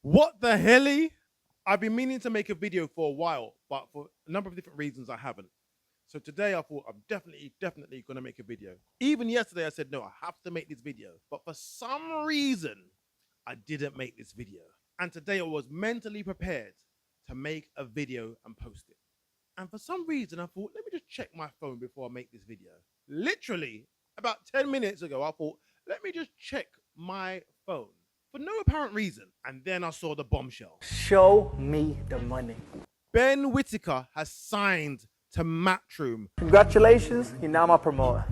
What the helly? I've been meaning to make a video for a while, but for a number of different reasons, I haven't. So today I thought I'm definitely going to make a video. Even yesterday I said, no, I have to make this video. But for some reason, I didn't make this video. And today I was mentally prepared to make a video and post it. And for some reason, I thought, let me just check my phone before I make this video. Literally, about 10 minutes ago, I thought, let me just check my phone for no apparent reason. And then I saw the bombshell. Show me the money. Ben Whittaker has signed to Matchroom. Congratulations, you're now my promoter.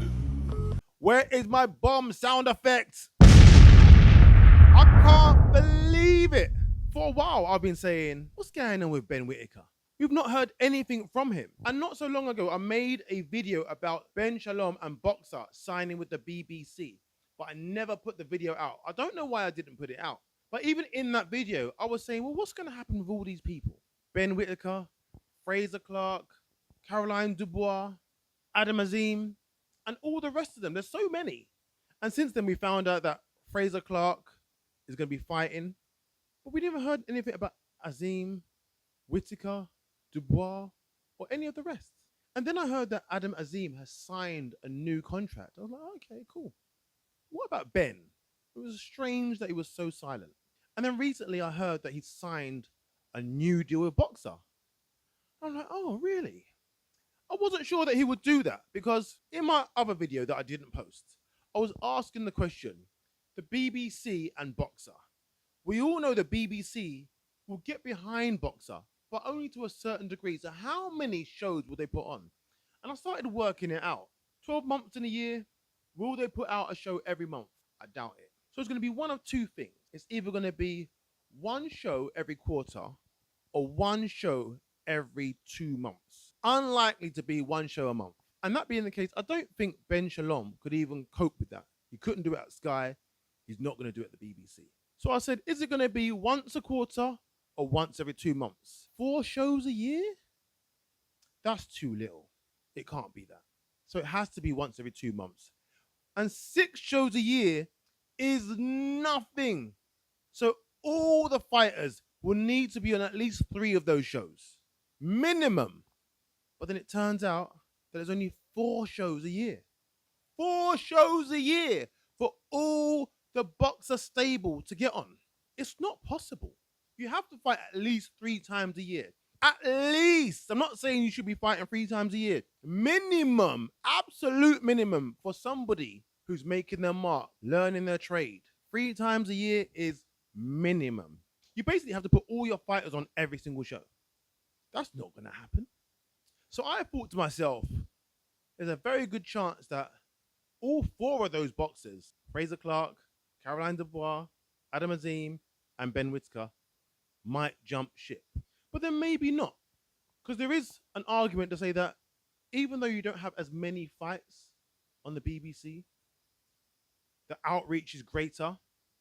Where is my bomb sound effect? I can't believe it. For a while, I've been saying, what's going on with Ben Whittaker? We've not heard anything from him. And not so long ago, I made a video about Ben Shalom and Boxer signing with the BBC, but I never put the video out. I don't know why I didn't put it out. But even in that video, I was saying, well, what's going to happen with all these people? Ben Whittaker, Fraser Clark, Caroline Dubois, Adam Azim, and all the rest of them. There's so many. And since then, we found out that Fraser Clark is going to be fighting, but we never heard anything about Azim, Whittaker, Dubois, or any of the rest. And then I heard that Adam Azim has signed a new contract. I was like, okay, cool. What about Ben? It was strange that he was so silent. And then recently I heard that he signed a new deal with Boxer. I'm like, oh, really? I wasn't sure that he would do that because in my other video that I didn't post, I was asking the question, the BBC and Boxer. We all know the BBC will get behind Boxer, but only to a certain degree. So how many shows will they put on? And I started working it out. 12 months in a year, will they put out a show every month? I doubt it. So it's going to be one of two things. It's either going to be one show every quarter or one show every 2 months. Unlikely to be one show a month. And that being the case, I don't think Ben Shalom could even cope with that. He couldn't do it at Sky. He's not going to do it at the BBC. So I said, is it going to be once a quarter or once every 2 months? 4 shows a year? That's too little. It can't be that. So it has to be once every 2 months. And 6 shows a year is nothing. So all the fighters will need to be on at least 3 of those shows. Minimum. But then it turns out that there's only 4 shows a year. 4 shows a year for all the Boxer stable to get on. It's not possible. You have to fight at least 3 times a year. At least. I'm not saying you should be fighting 3 times a year. Minimum, absolute minimum for somebody who's making their mark, learning their trade. 3 times a year is minimum. You basically have to put all your fighters on every single show. That's not going to happen. So I thought to myself, there's a very good chance that all 4 of those boxers, Fraser Clark, Caroline Dubois, Adam Azim, and Ben Whittaker, might jump ship. But then maybe not. Because there is an argument to say that even though you don't have as many fights on the BBC, the outreach is greater.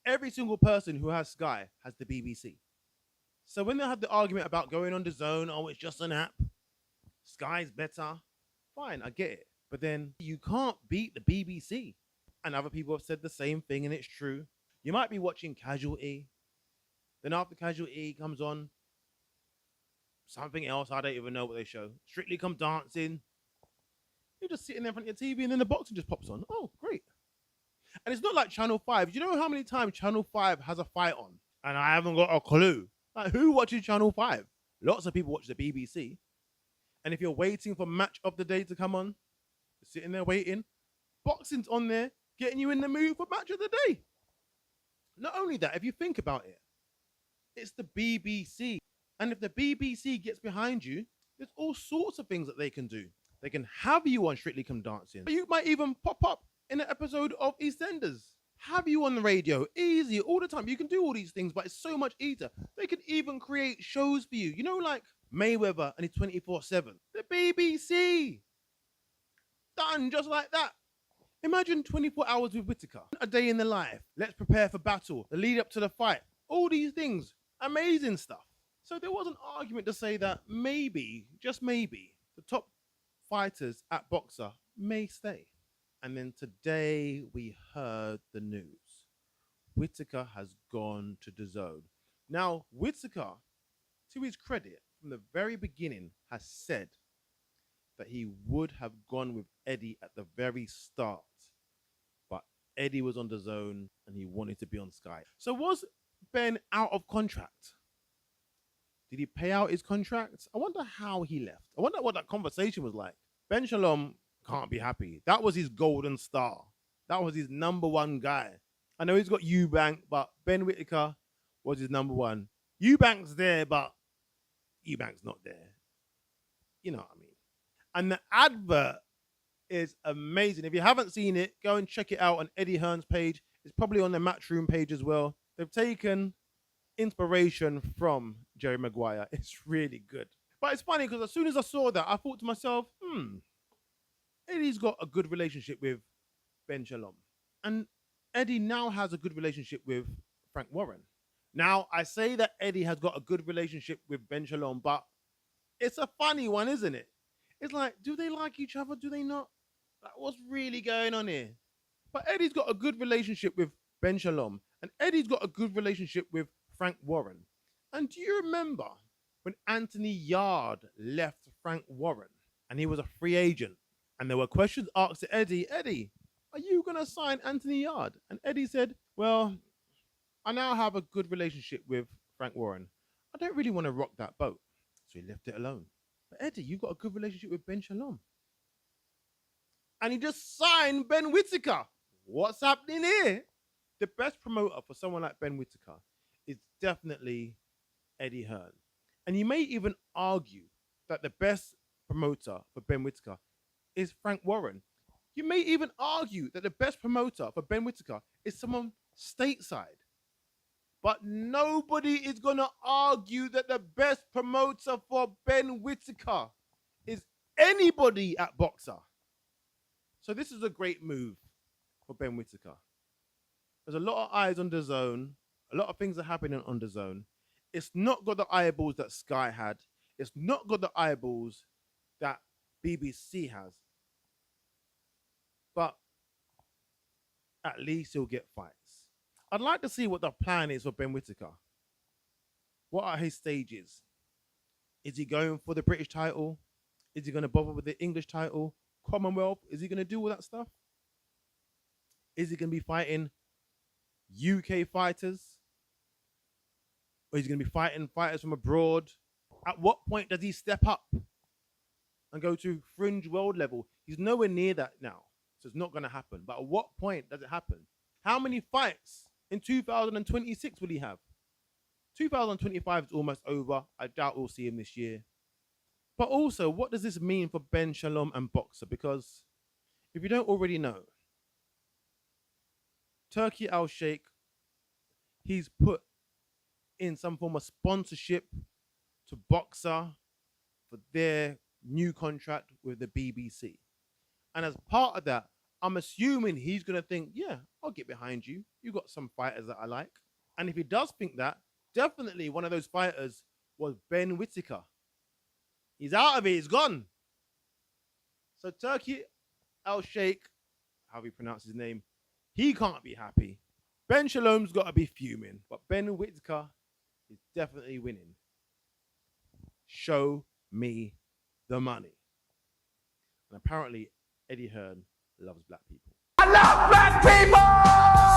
Every single person who has Sky has the BBC. So when they have the argument about going on the zone, oh, it's just an app, Sky's better, fine, I get it. But then you can't beat the BBC. And other people have said the same thing, and it's true. You might be watching Casualty. Then after Casualty comes on, something else, I don't even know what they show. Strictly Come Dancing. You're just sitting there in front of your TV, and then the boxing just pops on. Oh, great. And it's not like Channel 5. Do you know how many times Channel 5 has a fight on? And I haven't got a clue. Like, who watches Channel 5? Lots of people watch the BBC. And if you're waiting for Match of the Day to come on, you're sitting there waiting, boxing's on there, getting you in the mood for Match of the Day. Not only that, if you think about it, it's the BBC. And if the BBC gets behind you, there's all sorts of things that they can do. They can have you on Strictly Come Dancing. But you might even pop up in an episode of EastEnders. Have you on the radio, easy, all the time. You can do all these things, but it's so much easier. They can even create shows for you. You know, like Mayweather and his 24/7. The BBC. Done just like that. Imagine 24 hours with Whittaker. A day in the life. Let's prepare for battle. The lead up to the fight. All these things. Amazing stuff. So there was an argument to say that maybe, just maybe, the top fighters at Boxer may stay. And then today we heard the news. Whittaker has gone to DAZN. Now, Whittaker, to his credit, from the very beginning, has said that he would have gone with Eddie at the very start, but Eddie was on the zone and he wanted to be on Sky. So was Ben out of contract? Did he pay out his contract? I wonder how he left. I wonder what that conversation was like. Ben Shalom can't be happy. That was his golden star. That was his number one guy. I know he's got Eubank, but Ben Whittaker was his number one. Eubank's there, but Eubank's not there. You know what I mean? And the advert is amazing. If you haven't seen it, go and check it out on Eddie Hearn's page. It's probably on the Matchroom page as well. They've taken inspiration from Jerry Maguire. It's really good. But it's funny because as soon as I saw that, I thought to myself, Eddie's got a good relationship with Ben Shalom. And Eddie now has a good relationship with Frank Warren. Now, I say that Eddie has got a good relationship with Ben Shalom, but it's a funny one, isn't it? It's like, do they like each other? Do they not? Like, what's really going on here? But Eddie's got a good relationship with Ben Shalom, and Eddie's got a good relationship with Frank Warren. And do you remember when Anthony Yard left Frank Warren and he was a free agent? And there were questions asked to Eddie, are you going to sign Anthony Yard? And Eddie said, well, I now have a good relationship with Frank Warren. I don't really want to rock that boat. So he left it alone. But Eddie, you've got a good relationship with Ben Shalom. And he just signed Ben Whittaker. What's happening here? The best promoter for someone like Ben Whittaker is definitely Eddie Hearn. And you may even argue that the best promoter for Ben Whittaker is Frank Warren. You may even argue that the best promoter for Ben Whittaker is someone stateside. But nobody is going to argue that the best promoter for Ben Whittaker is anybody at Boxer. So this is a great move for Ben Whittaker. There's a lot of eyes on the zone. A lot of things are happening on the zone. It's not got the eyeballs that Sky had. It's not got the eyeballs that BBC has. But at least he'll get fights. I'd like to see what the plan is for Ben Whittaker. What are his stages? Is he going for the British title? Is he going to bother with the English title? Commonwealth? Is he going to do all that stuff? Is he going to be fighting UK fighters? Or is he going to be fighting fighters from abroad? At what point does he step up and go to fringe world level? He's nowhere near that now. So it's not going to happen. But at what point does it happen? How many fights in 2026 will he have? 2025 is almost over. I doubt we'll see him this year. But also, what does this mean for Ben Shalom and Boxer? Because if you don't already know, Turkey Al Sheikh, he's put in some form of sponsorship to Boxer for their new contract with the BBC. And as part of that, I'm assuming he's going to think, yeah, I'll get behind you. You got some fighters that I like. And if he does think that, definitely one of those fighters was Ben Whittaker. He's out of it. He's gone. So Turkey Al Sheikh, how he pronounces his name, he can't be happy. Ben Shalom's got to be fuming. But Ben Whittaker is definitely winning. Show me the money. And apparently, Eddie Hearn loves black people. I love black people!